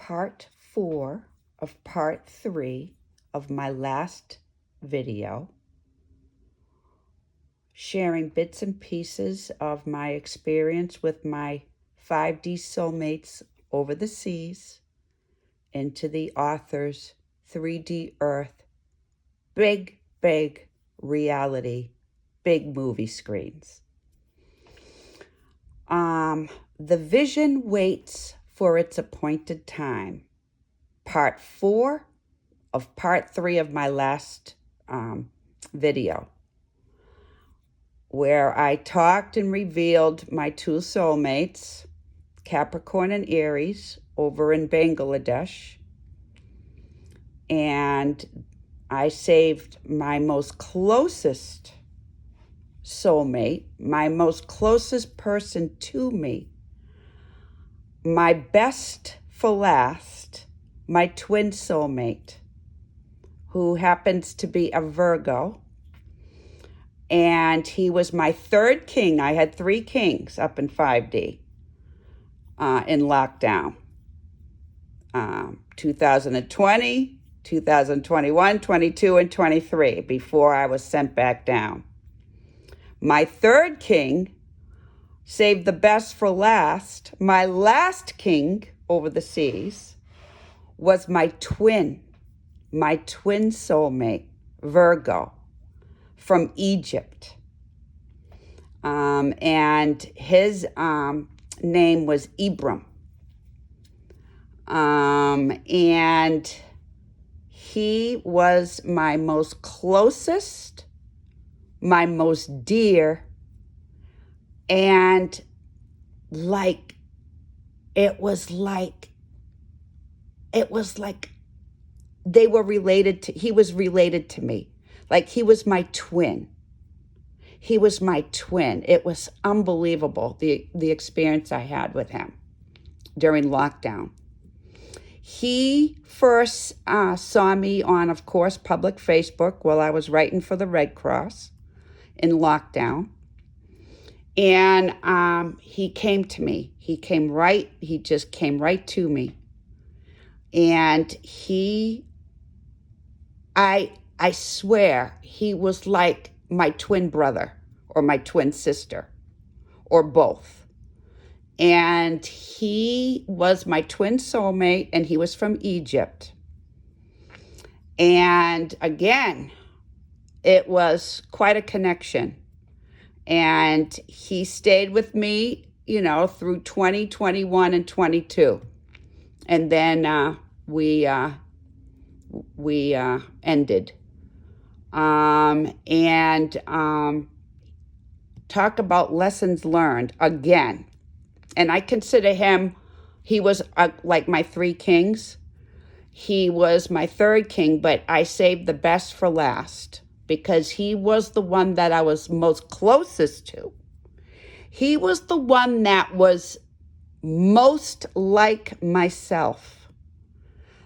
part 4 of part 3 of my last video, sharing bits and pieces of my experience with my 5D soulmates over the seas into the author's 3D Earth, big reality, big movie screens. The vision waits for its appointed time. Part 4 of part 3 of my last video, where I talked and revealed my two soulmates, Capricorn and Aries, over in Bangladesh. And I saved my most closest soulmate, my most closest person to me, my best for last, my twin soulmate, who happens to be a Virgo. And he was my third king. I had 3 kings up in 5D in lockdown. 2020, 2021, 22, and 23, before I was sent back down. My third king saved the best for last. My last king over the seas was my twin soulmate, Virgo, from Egypt. And his name was Ibram. And he was my most closest, my most dear, and it was like they were related to, he was related to me. Like he was my twin. He was my twin. It was unbelievable, the experience I had with him during lockdown. He first saw me on, of course, public Facebook while I was writing for the Red Cross in lockdown. And he came to me. He just came right to me. And I swear, he was like my twin brother or my twin sister or both. And he was my twin soulmate, and he was from Egypt. And again, it was quite a connection. And he stayed with me, through 2021 and 22. And then we ended. Talk about lessons learned again. And I consider him, he was like my 3 kings. He was my third king, but I saved the best for last because he was the one that I was most closest to. He was the one that was most like myself.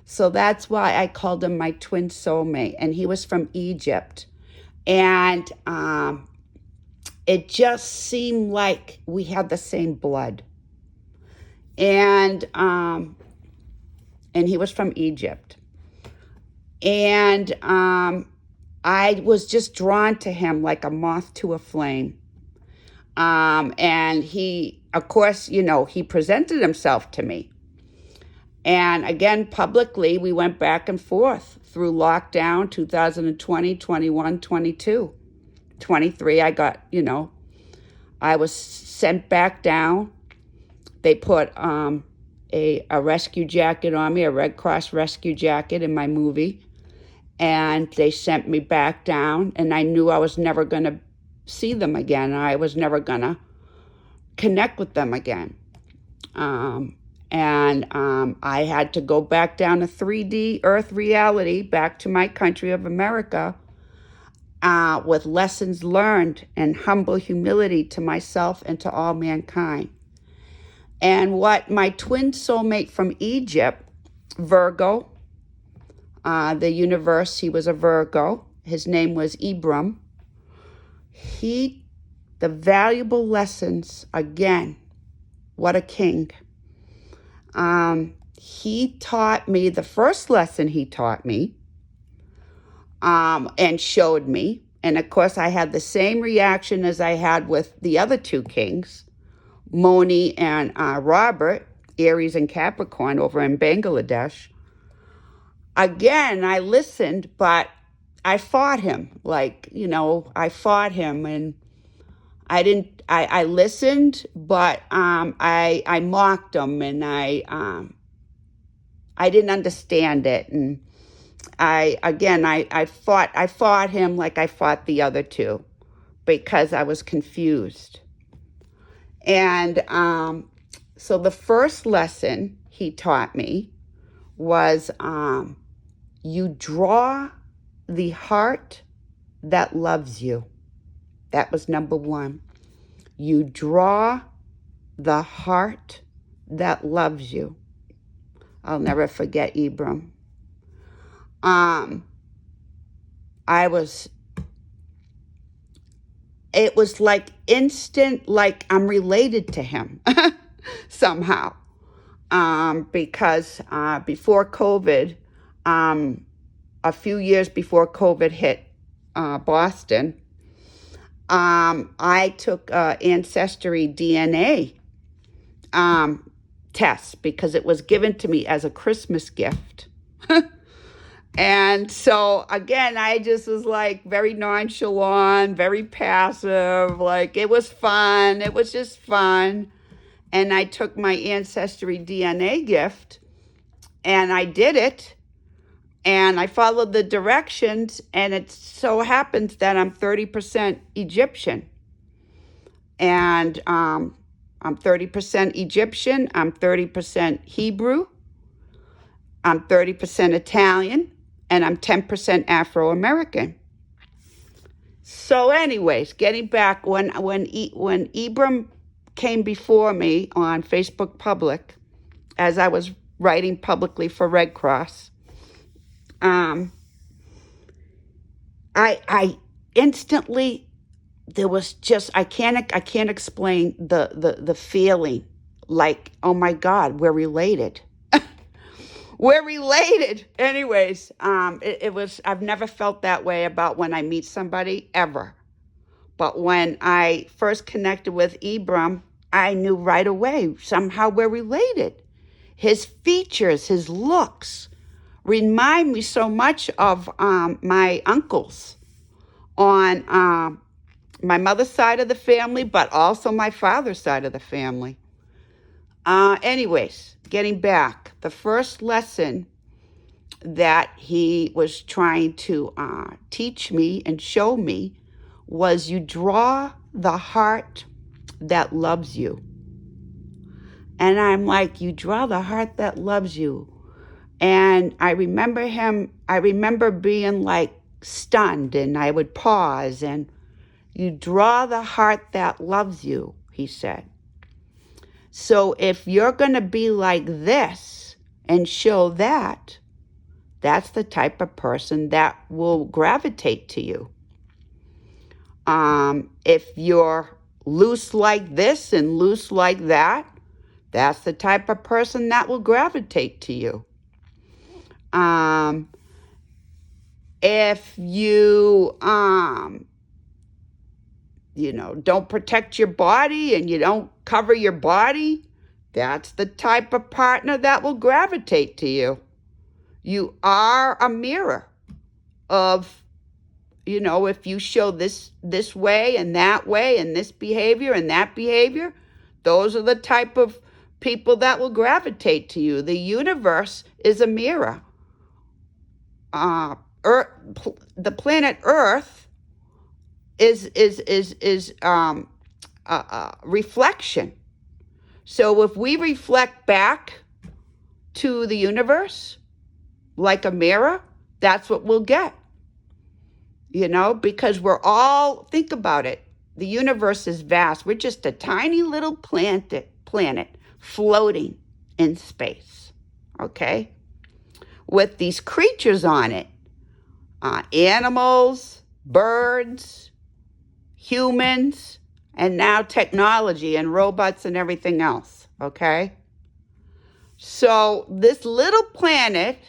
So that's why I called him my twin soulmate. And he was from Egypt. And it just seemed like we had the same blood. And he was from Egypt. And I was just drawn to him like a moth to a flame. And he, of course, he presented himself to me. And again, publicly, we went back and forth through lockdown, 2020, 21, 22. 23, I got, I was sent back down. They put a rescue jacket on me, a Red Cross rescue jacket in my movie. And they sent me back down, and I knew I was never going to see them again. I was never going to connect with them again. I had to go back down to 3D Earth reality, back to my country of America, with lessons learned and humble humility to myself and to all mankind. And what my twin soulmate from Egypt, Virgo, the universe, he was a Virgo. His name was Ibram. The valuable lessons, again, what a king. he taught me, the first lesson he taught me, and showed me. And of course, I had the same reaction as I had with the other two kings, Moni and Robert, Aries and Capricorn over in Bangladesh. Again, I listened, but I fought him. I fought him, and I listened, but I mocked him, and I didn't understand it. And I fought him like I fought the other two because I was confused. And so the first lesson he taught me was you draw the heart that loves you. That was number one. You draw the heart that loves you. I'll never forget Ibram. It was like instant, like I'm related to him somehow. Because before COVID, a few years before COVID hit Boston, I took Ancestry DNA test because it was given to me as a Christmas gift. And so, again, I just was like very nonchalant, very passive. Like, it was fun. It was just fun. And I took my Ancestry DNA gift and I did it. And I followed the directions. And it so happens that I'm 30% Egyptian. And I'm 30% Egyptian. I'm 30% Hebrew. I'm 30% Italian. And I'm 10% Afro-American. So anyways, getting back, when Ibram came before me on Facebook Public, as I was writing publicly for Red Cross, I instantly, there was just, I can't explain the feeling like, oh my God, we're related. We're related. Anyways, it was, I've never felt that way about when I meet somebody, ever. But when I first connected with Ibram, I knew right away, somehow we're related. His features, his looks remind me so much of my uncles on my mother's side of the family, but also my father's side of the family. Anyways, getting back, the first lesson that he was trying to teach me and show me was you draw the heart that loves you. And I'm like, you draw the heart that loves you. And I remember being like stunned, and I would pause, and you draw the heart that loves you, he said. So if you're going to be like this and show that, that's the type of person that will gravitate to you. If you're loose like this and loose like that, that's the type of person that will gravitate to you. If you, don't protect your body and you don't cover your body, that's the type of partner that will gravitate to you. You are a mirror of, if you show this way and this behavior and that behavior, those are the type of people that will gravitate to you. The universe is a mirror. The planet Earth is reflection. So if we reflect back to the universe like a mirror, that's what we'll get. Because we're all, think about it, the universe is vast. We're just a tiny little planet floating in space, okay? With these creatures on it, animals, birds, humans, and now technology and robots and everything else, okay? So this little planet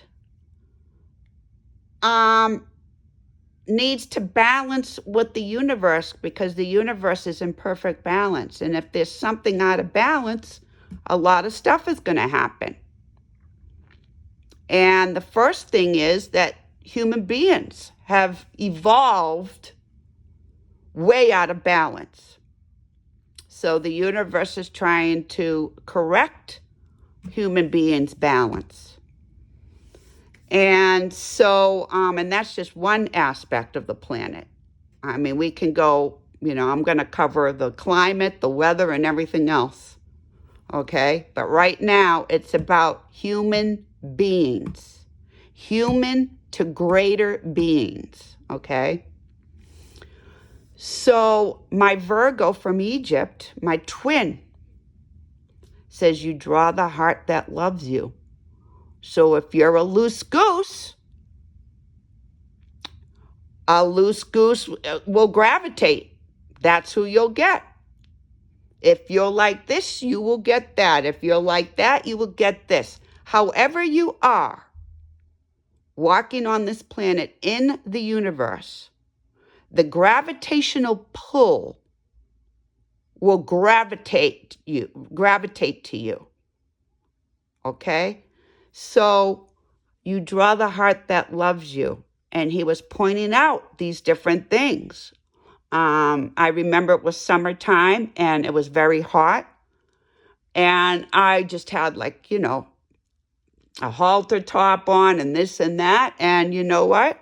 needs to balance with the universe because the universe is in perfect balance. And if there's something out of balance, a lot of stuff is going to happen. And the first thing is that human beings have evolved way out of balance. So the universe is trying to correct human beings' balance. And so, and that's just one aspect of the planet. I mean, we can go, I'm going to cover the climate, the weather, and everything else. Okay? But right now, it's about human beings, human to greater beings. Okay? So, my Virgo from Egypt, my twin, says you draw the heart that loves you. So if you're a loose goose will gravitate. That's who you'll get. If you're like this, you will get that. If you're like that, you will get this. However you are walking on this planet in the universe, the gravitational pull will gravitate to you. Okay? So you draw the heart that loves you. And he was pointing out these different things. I remember it was summertime and it was very hot. And I just had a halter top on and this and that. And you know what?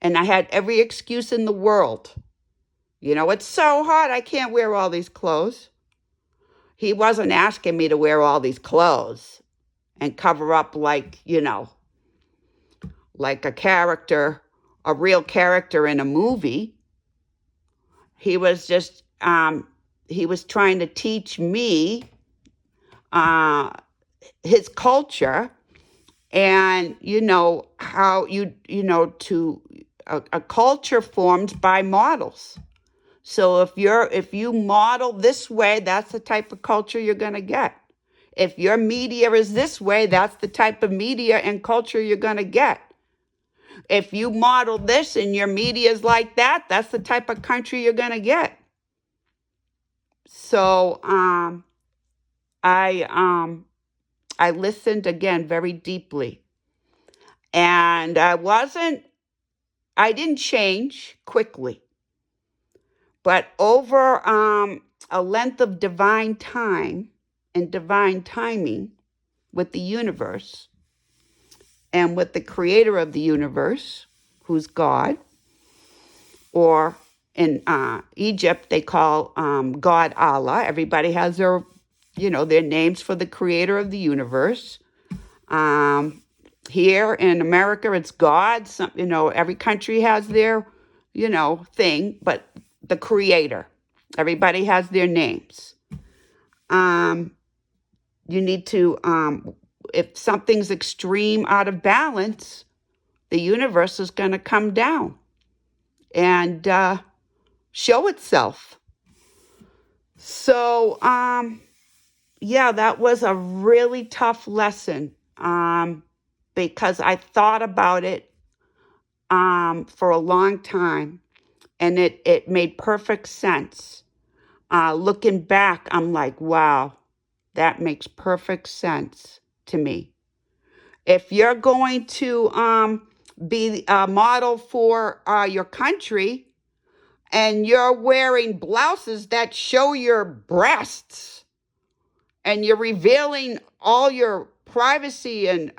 And I had every excuse in the world. It's so hot, I can't wear all these clothes. He wasn't asking me to wear all these clothes and cover up like a character, a real character in a movie. He was just, he was trying to teach me his culture and, how a culture formed by models. So if you model this way, that's the type of culture you're going to get. If your media is this way, that's the type of media and culture you're going to get. If you model this and your media is like that, that's the type of country you're going to get. So I listened again very deeply. And I didn't change quickly. But over a length of divine time and divine timing with the universe and with the creator of the universe, who's God, or in Egypt, they call God Allah. Everybody has their names for the creator of the universe. Here in America, it's God. Every country has their, thing, but the creator. Everybody has their names. You need to, if something's extreme out of balance, the universe is going to come down and show itself. So, that was a really tough lesson because I thought about it for a long time, and it made perfect sense. Looking back, I'm like, wow, that makes perfect sense to me. If you're going to be a model for your country and you're wearing blouses that show your breasts and you're revealing all your privacy and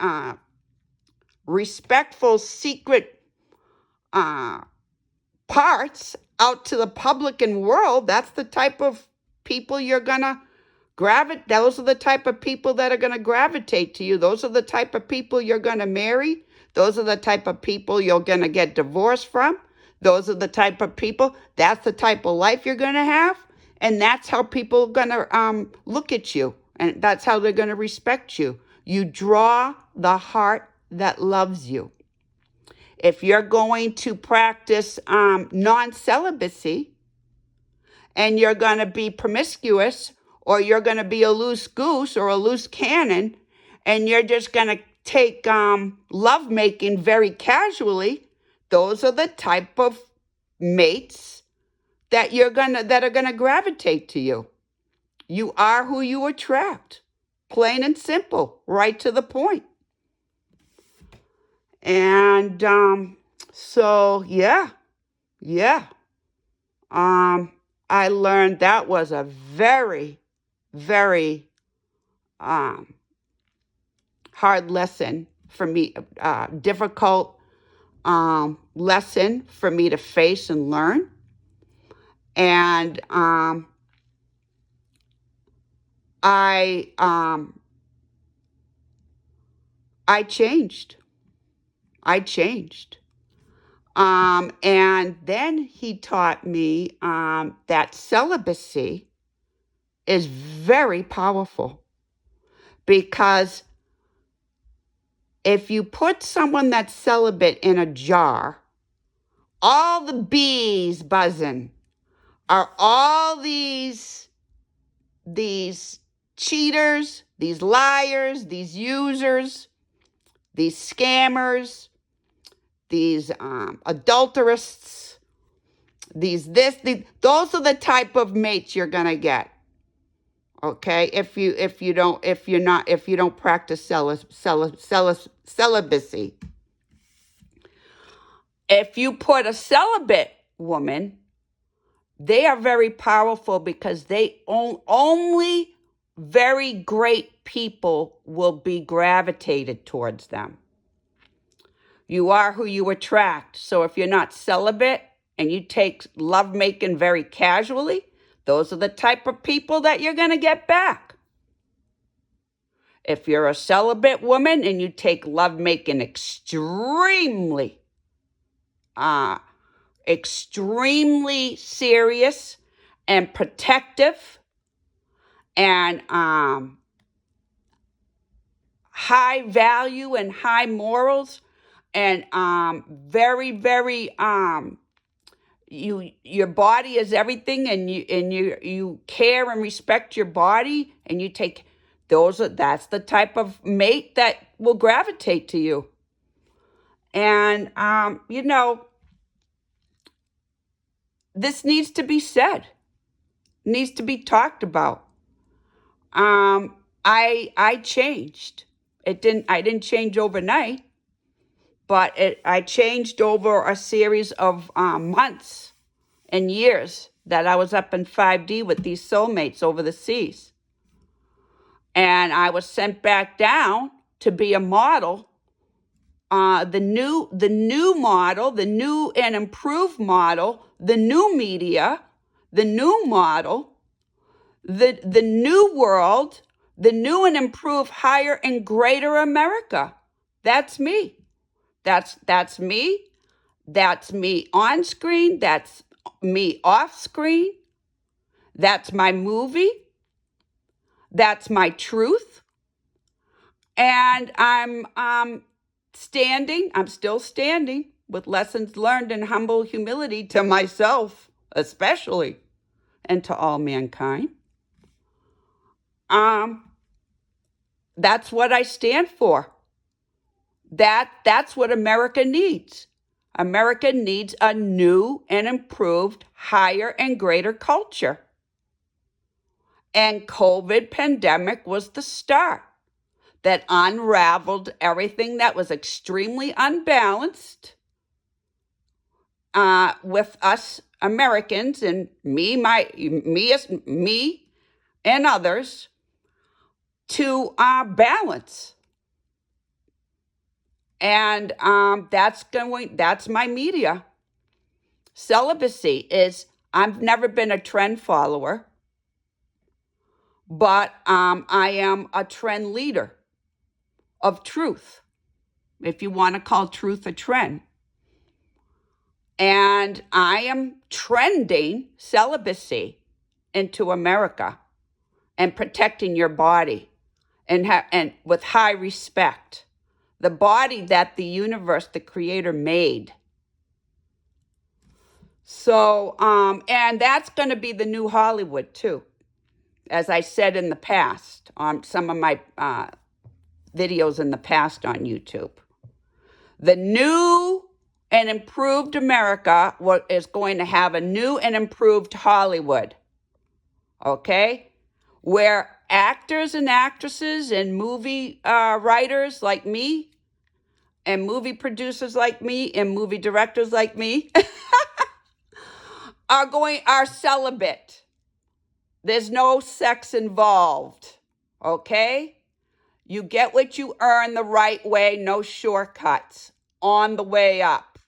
respectful secret parts out to the public and world, that's the type of people you're going to gravitate. Those are the type of people that are going to gravitate to you. Those are the type of people you're going to marry. Those are the type of people you're going to get divorced from. Those are the type of people, that's the type of life you're going to have. And that's how people are going to look at you. And that's how they're going to respect you. You draw the heart that loves you. If you're going to practice non-celibacy and you're going to be promiscuous, or you're going to be a loose goose or a loose cannon, and you're just going to take lovemaking very casually, those are the type of mates that are gonna gravitate to you. You are who you attract. Plain and simple, right to the point. And so yeah. I learned that was a very, very hard lesson for me, difficult lesson for me to face and learn. And I changed. I changed. And then he taught me that celibacy is very powerful, because if you put someone that's celibate in a jar, all the bees buzzing are all these cheaters, these liars, these users, these scammers, these adulterists, those are the type of mates you're gonna get. Okay, if you don't practice celibacy. If you put a celibate woman, they are very powerful, because they only very great people will be gravitated towards them. You are who you attract. So if you're not celibate and you take lovemaking very casually, those are the type of people that you're going to get back. If you're a celibate woman and you take lovemaking extremely serious and protective and high value and high morals, and very, very your body is everything, and you care and respect your body, and you take that's the type of mate that will gravitate to you. And this needs to be said, needs to be talked about. I changed. I didn't change overnight, but I changed over a series of months and years that I was up in 5D with these soulmates over the seas. And I was sent back down to be a model, the new model, the new and improved model, the new media, the new model, the new world, the new and improved, higher and greater America. That's me. That's me. That's me on screen. That's me off screen. That's my movie. That's my truth. And I'm still standing with lessons learned in humble humility to myself, especially, and to all mankind. That's what I stand for. That's what America needs. America needs a new and improved, higher and greater culture. And COVID pandemic was the start that unraveled everything that was extremely unbalanced with us Americans, and me and others, to balance. And that's my media. Celibacy is, I've never been a trend follower, but I am a trend leader of truth, if you want to call truth a trend. And I am trending celibacy into America and protecting your body and with high respect. The body that the universe, the creator, made. So, and that's going to be the new Hollywood too. As I said in the past on some of my videos in the past on YouTube. The new and improved America is going to have a new and improved Hollywood, okay? Where actors and actresses and movie writers like me and movie producers like me and movie directors like me are celibate. There's no sex involved, okay? You get what you earn the right way, no shortcuts on the way up.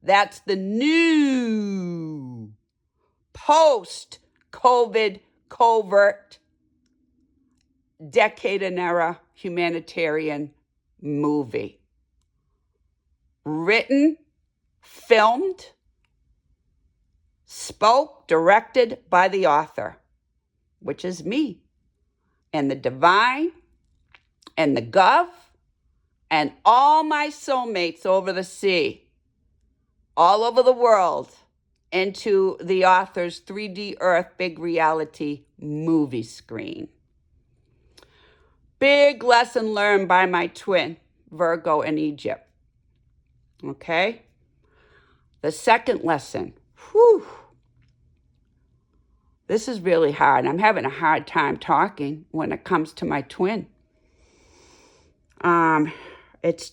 That's the new post-COVID covert decade and era humanitarian movie. Written, filmed, spoke, directed by the author, which is me, and the divine, and the gov, and all my soulmates over the sea, all over the world, into the author's 3D Earth Big Reality movie screen. Big lesson learned by my twin, Virgo in Egypt. Okay? The second lesson. Whew. This is really hard. I'm having a hard time talking when it comes to my twin. It's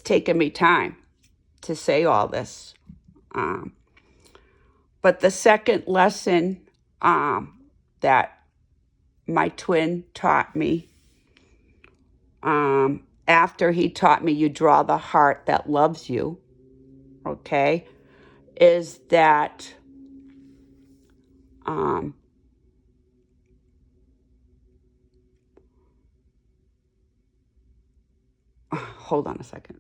taken me time to say all this. But the second lesson that my twin taught me, after he taught me you draw the heart that loves you, okay, is that hold on a second.